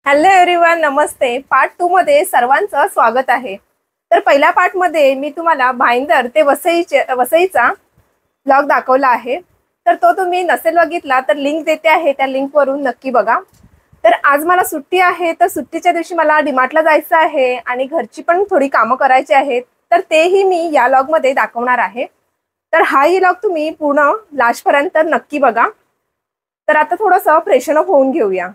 Hello everyone, नमस्ते। Part 2 मध्ये सर्वांचं स्वागत आहे। तर पहिल्या पार्ट मध्ये मी तुम्हाला भाईंदर ते वसईचा ब्लॉग दाखवला आहे। तर तो तुम्ही नसेल बघितला तर लिंक देते आहे, त्या लिंक वरून नक्की बघा। तर आज मला सुट्टी आहे, तर सुट्टीच्या दिवशी मला डीमार्टला जायचं आहे आणि घरची पण थोडी कामं करायची आहेत, तर तेही मी या ब्लॉग मध्ये दाखवणार आहे। तर हाही ब्लॉग तुम्ही पूर्ण लास्ट पर्यंत नक्की बघा। तर आता थोडंसं फ्रेशन अप होऊन घेऊया।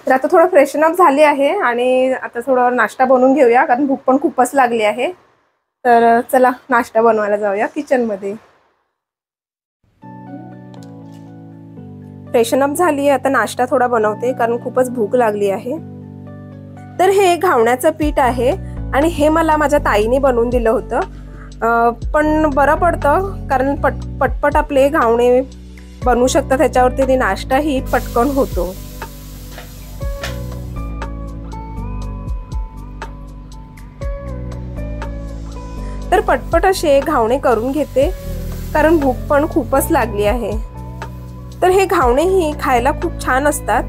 तर आता थोडं फ्रेशन अप झाली आहे आणि आता थोडं नाश्ता बनवून घेऊया, कारण भूक पण खूपच लागली आहे। तर चला नाश्ता बनवायला जाऊया किचन मध्ये। फ्रेशन अप झाली, आता नाश्ता थोडा बनवते कारण खूपच भूक लागली आहे। तर हे घावण्याचं पीठ आहे आणि हे मला माझ्या ताईने बनवून दिलं होतं, पण बरं पडतं कारण पटपट आपले घावणे बनवू शकतात, त्याच्यावरती नाश्ताही पटकन होतो। तर पटपट असे घावणे करून घेते कारण भूक पण खूपच लागली आहे। तर हे घावणेही खायला खूप छान असतात।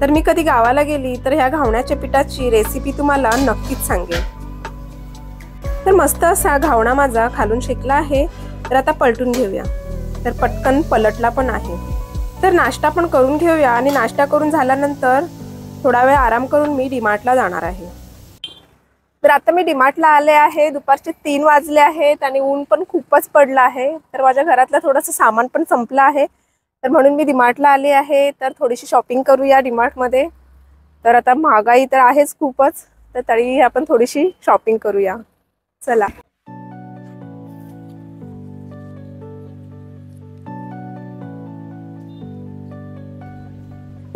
तर मी कधी गावाला गेली तर ह्या घावण्याच्या पिठाची रेसिपी तुम्हाला नक्कीच सांगेन। तर मस्त असा घावणा माझा खालून शेकला आहे, तर आता पलटून घेऊया। तर पटकन पलटला पण आहे। तर नाश्ता पण करून घेऊया आणि नाश्ता करून झाल्यानंतर थोडा वेळ आराम करून मी डीमार्टला जाणार आहे। तर आता मी डीमार्टला आले आहे, दुपारचे 3 वाजले आहेत आणि ऊन पण खूपच पडलं आहे। तर माझ्या घरातलं थोडंसं सामान पण संपलं आहे, तर म्हणून मी डीमार्टला आले आहे। तर थोडीशी शॉपिंग करूया डीमार्टमध्ये। तर आता महागाई तर आहेच खूपच, तर तरीही आपण थोडीशी शॉपिंग करूया, चला।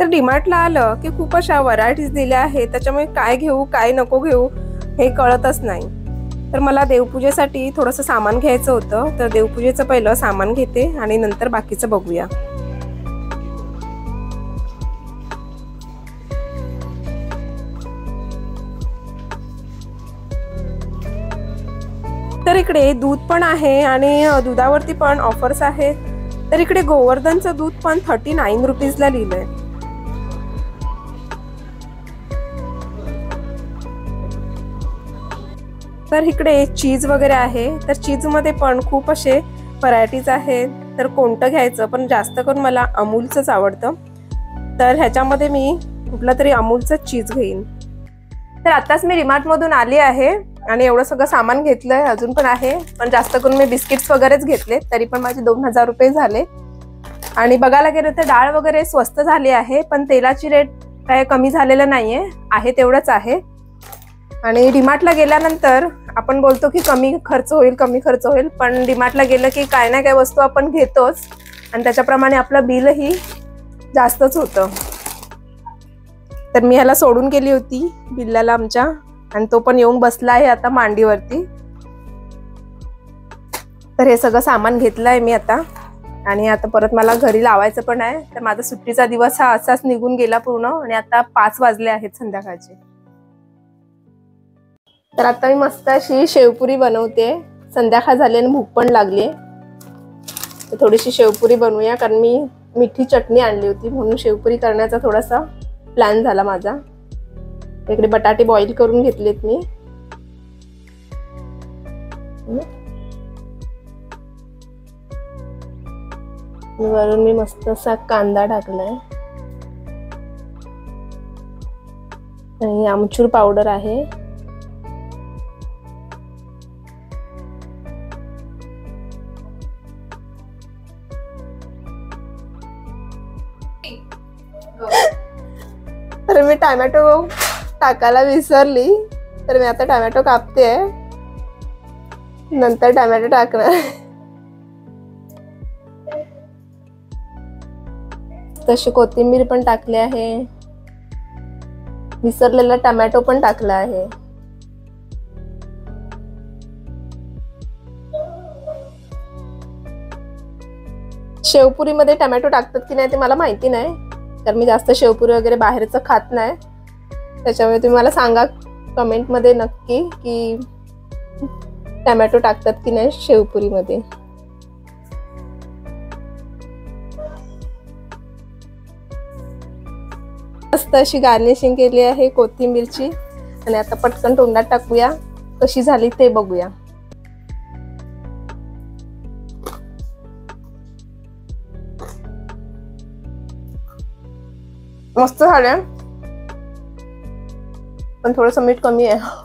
तर डीमार्टला आलं की खूप अशा व्हरायटीज दिल्या आहेत, त्याच्यामुळे काय घेऊ काय नको घेऊ हे कळतच नाही। तर मला देवपूजेसाठी थोडंसं सामान घ्यायचं होतं, तर देवपूजेचं पहिलं सामान घेते आणि नंतर बाकीचं बघूया। तर इकडे दूध पण आहे आणि दुधावरती पण ऑफर्स आहेत। तर इकडे गोवर्धनचं दूध पण 39 रुपीजला लिहिलंय। तर इकडे चीज वगैरे आहे, तर चीज मध्ये पण खूप असे व्हरायटीज आहेत। तर कोणतं घ्यायचं, पण जास्त करून मला अमूलचंच आवडतं, तर ह्याच्यामध्ये मी कुठलं तरी अमूलचं चीज घेईन। तर आताच मी डीमार्ट मधून आली आहे आणि एवढं सगळं सामान घेतलंय, अजून पण आहे, पण जास्त करून मी बिस्किट्स वगैरेच घेतले, तरी पण माझे 2000 रुपये झाले। आणि बघायला गेलं तर डाळ वगैरे स्वस्त झाली आहे, पण तेलाची रेट काय कमी झालेलं नाहीये, आहे तेवढंच आहे। आणि डीमार्टला गेल्यानंतर आपण बोलतो की कमी खर्च होईल, पण डीमार्टला गेलं की काय ना काय वस्तू आपण घेतोच आणि त्याच्याप्रमाणे आपलं बिलही जास्तच होतं। तर मी ह्याला सोडून गेली होती बिल्लाला आमच्या, आणि तो पण येऊन बसला आहे आता मांडीवरती। तर हे सगळं सामान घेतलंय मी आता, आणि आता परत मला घरी लावायचं पण आहे। तर माझा सुट्टीचा दिवस हा असाच निघून गेला पूर्ण, आणि आता 5 वाजले आहेत संध्याकाळचे। तर आता मी मस्त अशी शेवपुरी बनवते, संध्याकाळ झाली आणि भूक पण लागली, तर थोडीशी शेवपुरी बनवूया, कारण मी मिठी चटणी आणली होती म्हणून शेवपुरी करण्याचा थोडासा प्लॅन झाला माझा। इकडे बटाटे बॉईल करून घेतलेत मी, वरून मी मस्त असा कांदा टाकलाय आणि आमचूर पावडर आहे। तर मी टोमॅटो टाकायला विसरली, तर मी आता टोमॅटो कापते, नंतर टोमॅटो टाकणार। तशी कोथिंबीर पण टाकली आहे, विसरलेला टोमॅटो पण टाकला आहे। शेवपुरीमध्ये टमॅटो टाकतात की नाही ते मला माहिती नाही, तर मी जास्त शेवपुरी वगैरे बाहेरचं खात नाही. त्याच्यामुळे तुम्ही मला सांगा कमेंटमध्ये नक्की की टमॅटो टाकतात की नाही शेवपुरीमध्ये. मस्त अशी गार्निशिंग केली आहे कोथिंबीरची. आणि आता पटकन तोंडात टाकूया, कशी झाली ते बघूया. मस्त झालं, पण थोडंसं मीठ कमी आहे.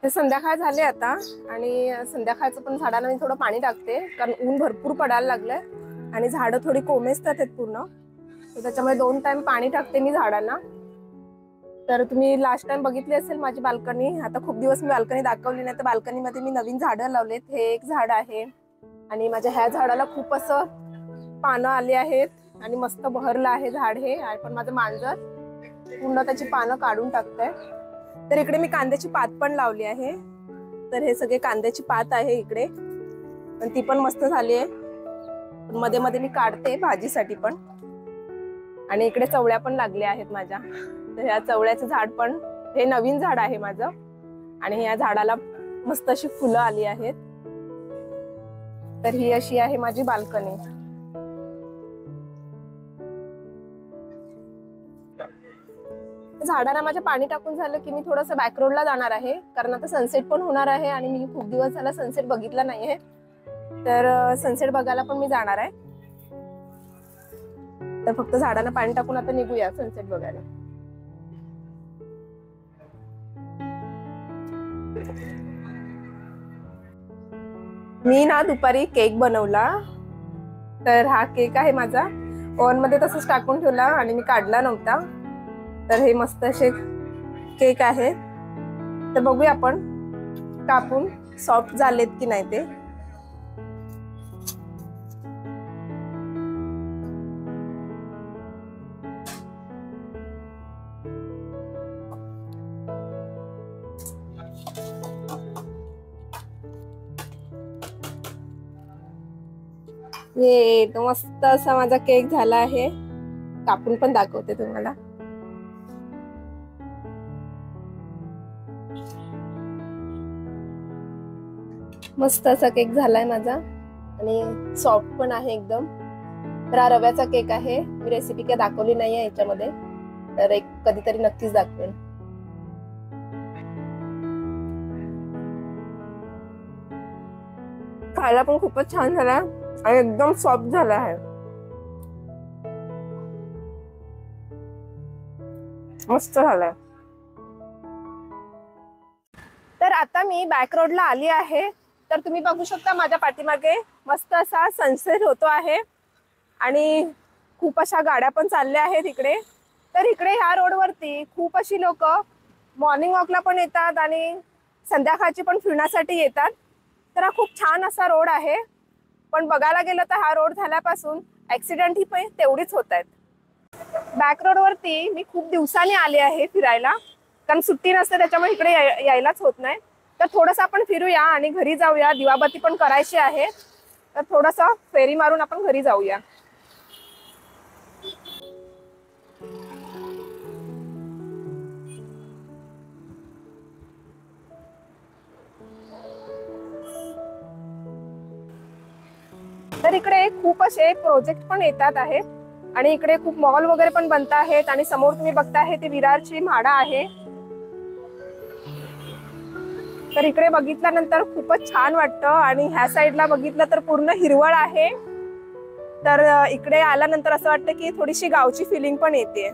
संध्याकाळ झाले आता, आणि संध्याकाळचं पण झाडांना मी थोडं पाणी टाकते, कारण ऊन भरपूर पडायला लागलंय आणि झाडं थोडी कोमेजतात आहेत पूर्ण, तर त्याच्यामुळे 2 टाइम पाणी टाकते मी झाडांना. तर तुम्ही लास्ट टाइम बघितली असेल माझी बाल्कनी. आता खूप दिवस मी बाल्कनी दाखवली नाही, तर बाल्कनीमध्ये मी नवीन झाडं लावलेत. हे एक झाड आहे आणि माझ्या ह्या झाडाला खूप असं पानं आली आहेत आणि मस्त बहरलं आहे झाड हे. पण माझं मांजर पूर्ण त्याची पानं काढून टाकतंय. तर इकडे मी कांद्याची पात पण लावली आहे. तर हे सगळे कांद्याची पात आहे इकडे, पण ती पण मस्त झाली आहे. मध्ये मध्ये मी काढते भाजीसाठी पण. आणि इकडे चवळ्या पण लागल्या आहेत माझ्या. तर ह्या चवळ्याचं झाड पण, हे नवीन झाड आहे माझं, आणि ह्या झाडाला मस्त अशी फुलं आली आहेत. तर ही अशी आहे माझी बाल्कनी. झाडांना माझ्या पाणी टाकून झालं की मी थोडंसं बॅकरोडला जाणार आहे, कारण आता सनसेट पण होणार आहे आणि मी खूप दिवस झाला सनसेट बघितला नाहीये. तर सनसेट बघायला पण मी जाणार आहे. तर फक्त झाडांना पाणी टाकून आता निघूया सनसेट बघायला. मी ना दुपारी केक बनवला. तर हा केक आहे माझा, ओव्हन मध्ये तसंच टाकून ठेवला आणि मी काढला नव्हता. तर हे मस्त असे केक आहे. तर बघूया आपण कापून सॉफ्ट झालेत की नाही ते. ये तो मस्त असा माझा केक झाला आहे. कापून पण दाखवते तुम्हाला. मस्त असा केक झालाय माझा आणि सॉफ्ट पण आहे एकदम. तर हा रव्याचा केक आहे. मी रेसिपी काय दाखवली नाहीये याच्यामध्ये, तर एक कधीतरी नक्कीच दाखवेन. खायला पण खूपच छान झाला आणि एकदम सॉफ्ट झाला आहे. मस्त झालाय. तर आता मी बॅक रोडला आली आहे. तर तुम्ही बघू शकता माझ्या पाठीमागे मस्त असा सनसेट होतो आहे आणि खूप अशा गाड्या पण चालल्या आहेत इकडे. तर इकडे ह्या रोडवरती खूप अशी लोक मॉर्निंग वॉकला पण येतात आणि संध्याकाळची पण फिरण्यासाठी येतात. तर हा खूप छान असा रोड आहे. पण बघायला गेलं तर हा रोड झाल्यापासून ऍक्सिडेंट ही पण तेवढीच होत आहेत. बॅक रोडवरती मी खूप दिवसांनी आले आहे फिरायला, कारण सुट्टी नसते त्याच्यामुळे इकडे यायलाच होत नाही. तर थोडंसं आपण फिरूया आणि घरी जाऊया. दिवाबत्ती पण करायची आहे, तर थोडंसं फेरी मारून आपण घरी जाऊया. तर इकडे खूप असे प्रोजेक्ट पण येतात आहेत आणि इकडे खूप मॉल वगैरे पण बनत आहेत. आणि समोर तुम्ही बघताय ती विरारची म्हाडा आहे. तर इकडे बघितल्यानंतर खूपच छान वाटतं आणि ह्या साईडला बघितलं तर पूर्ण हिरवळ आहे. तर इकडे आल्यानंतर असं वाटतं की थोडीशी गावची फिलिंग पण येते.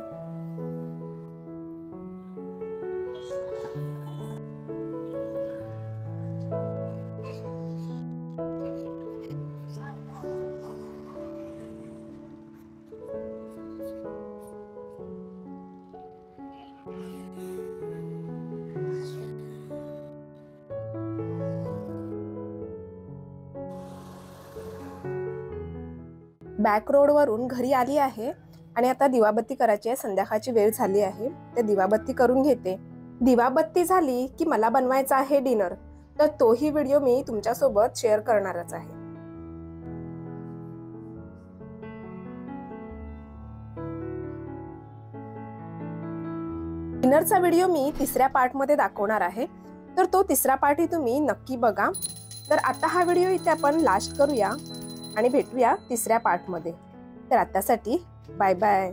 बॅक रोडवरून घरी आली आहे आणि आता दिवाबत्ती करायची आहे. संध्याकाळची वेळ झाली आहे, ते दिवाबत्ती करून घेते. दिवाबत्ती झाली की मला बनवायचं आहे डिनर. तर तोही व्हिडिओ मी तुमच्यासोबत शेअर करणारच आहे. डिनरचा व्हिडिओ मी तिसऱ्या पार्टमध्ये दाखवणार आहे, तर तो तिसरा पार्टही तुम्ही नक्की बघा. तर आता हा व्हिडिओ इथे आपण लास्ट करूया आणि भेटूया तिसऱ्या पार्टमध्ये. तर आतासाठी बाय बाय.